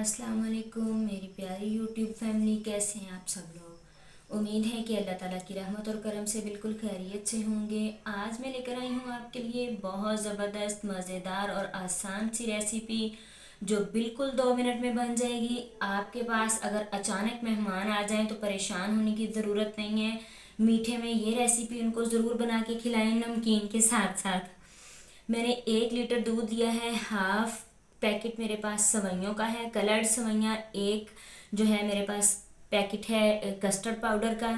अस्सलाम वालेकुम मेरी प्यारी यूट्यूब फैमिली, कैसे हैं आप सब लोग। उम्मीद है कि अल्लाह ताला की रहमत और करम से बिल्कुल खैरियत से होंगे। आज मैं लेकर आई हूँ आपके लिए बहुत ज़बरदस्त मज़ेदार और आसान सी रेसिपी जो बिल्कुल 2 मिनट में बन जाएगी। आपके पास अगर अचानक मेहमान आ जाएं तो परेशान होने की ज़रूरत नहीं है। मीठे में ये रेसिपी उनको ज़रूर बना के खिलाएं नमकीन के साथ साथ। मैंने 1 लीटर दूध लिया है, हाफ पैकेट मेरे पास सवैयों का है, कलर्ड सवैयाँ। एक जो है मेरे पास पैकेट है कस्टर्ड पाउडर का।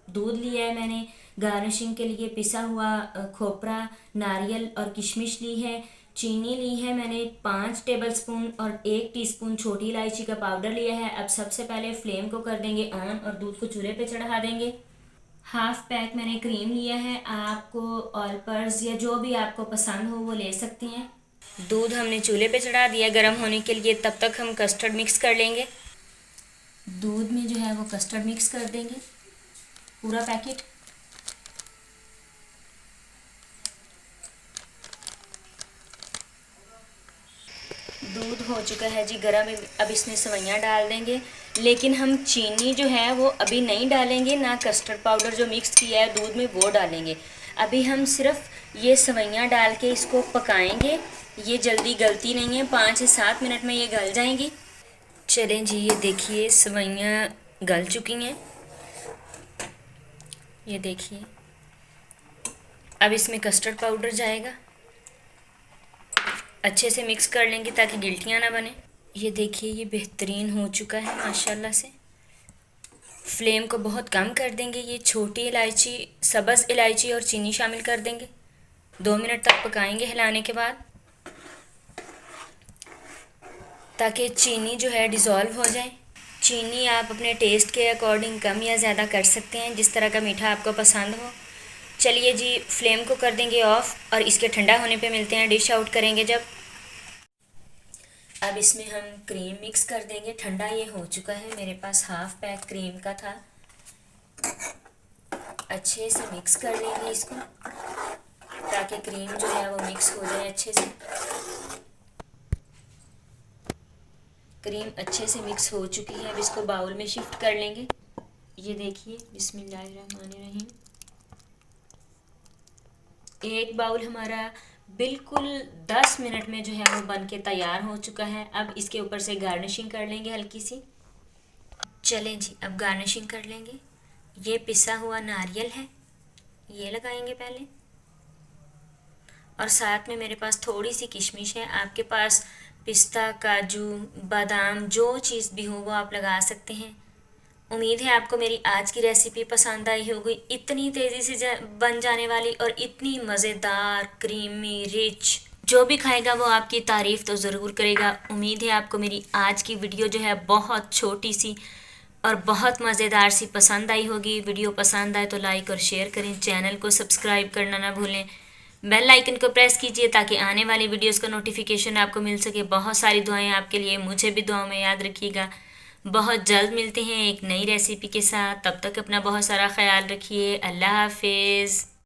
दूध लिया है मैंने। गार्निशिंग के लिए पिसा हुआ खोपरा, नारियल और किशमिश ली है। चीनी ली है मैंने 5 टेबलस्पून और 1 टीस्पून छोटी इलायची का पाउडर लिया है। अब सबसे पहले फ्लेम को कर देंगे ऑन और दूध को चूल्हे पे चढ़ा देंगे। हाफ पैक मैंने क्रीम लिया है। आपको ऑल पर्स या जो भी आपको पसंद हो वो ले सकती हैं। दूध हमने चूल्हे पे चढ़ा दिया गर्म होने के लिए। तब तक हम कस्टर्ड मिक्स कर लेंगे। दूध में जो है वो कस्टर्ड मिक्स कर देंगे पूरा पैकेट। दूध हो चुका है जी गर्म। अब इसमें सवैयाँ डाल देंगे, लेकिन हम चीनी जो है वो अभी नहीं डालेंगे, ना कस्टर्ड पाउडर जो मिक्स किया है दूध में वो डालेंगे। अभी हम सिर्फ ये सवैयाँ डाल के इसको पकाएंगे। ये जल्दी गलती नहीं है, 5 से 7 मिनट में ये गल जाएंगी। चलें जी, ये देखिए सवैयाँ गल चुकी हैं। ये देखिए अब इसमें कस्टर्ड पाउडर जाएगा। अच्छे से मिक्स कर लेंगे ताकि गिल्टियाँ ना बने। ये देखिए ये बेहतरीन हो चुका है माशाल्लाह से। फ्लेम को बहुत कम कर देंगे। ये छोटी इलायची, सब्ज़ इलायची और चीनी शामिल कर देंगे। 2 मिनट तक पकाएंगे हिलाने के बाद, ताकि चीनी जो है डिज़ोल्व हो जाए। चीनी आप अपने टेस्ट के अकॉर्डिंग कम या ज़्यादा कर सकते हैं, जिस तरह का मीठा आपको पसंद हो। चलिए जी, फ्लेम को कर देंगे ऑफ और इसके ठंडा होने पे मिलते हैं। डिश आउट करेंगे जब। अब इसमें हम क्रीम मिक्स कर देंगे। ठंडा ये हो चुका है, मेरे पास हाफ पैक क्रीम का था। अच्छे से मिक्स कर लेंगे इसको ताकि क्रीम जो है वो मिक्स हो जाए अच्छे से। क्रीम अच्छे से मिक्स हो चुकी है। अब इसको बाउल में शिफ्ट कर लेंगे। ये देखिए बिस्मिल्लाहिर्रहमानिर्रहीम। एक बाउल हमारा बिल्कुल 10 मिनट में जो है वो बन के तैयार हो चुका है। अब इसके ऊपर से गार्निशिंग कर लेंगे हल्की सी। चलें जी, अब गार्निशिंग कर लेंगे। ये पिसा हुआ नारियल है, ये लगाएंगे पहले, और साथ में मेरे पास थोड़ी सी किशमिश है। आपके पास पिस्ता, काजू, बादाम जो चीज़ भी हो वो आप लगा सकते हैं। उम्मीद है आपको मेरी आज की रेसिपी पसंद आई होगी। इतनी तेज़ी से बन जाने वाली और इतनी मज़ेदार, क्रीमी, रिच, जो भी खाएगा वो आपकी तारीफ़ तो ज़रूर करेगा। उम्मीद है आपको मेरी आज की वीडियो जो है बहुत छोटी सी और बहुत मज़ेदार सी पसंद आई होगी। वीडियो पसंद आए तो लाइक और शेयर करें। चैनल को सब्सक्राइब करना ना भूलें। बेल आइकन को प्रेस कीजिए ताकि आने वाली वीडियोस का नोटिफिकेशन आपको मिल सके। बहुत सारी दुआएं आपके लिए, मुझे भी दुआओं में याद रखिएगा। बहुत जल्द मिलते हैं एक नई रेसिपी के साथ। तब तक अपना बहुत सारा ख्याल रखिए। अल्लाह हाफिज़।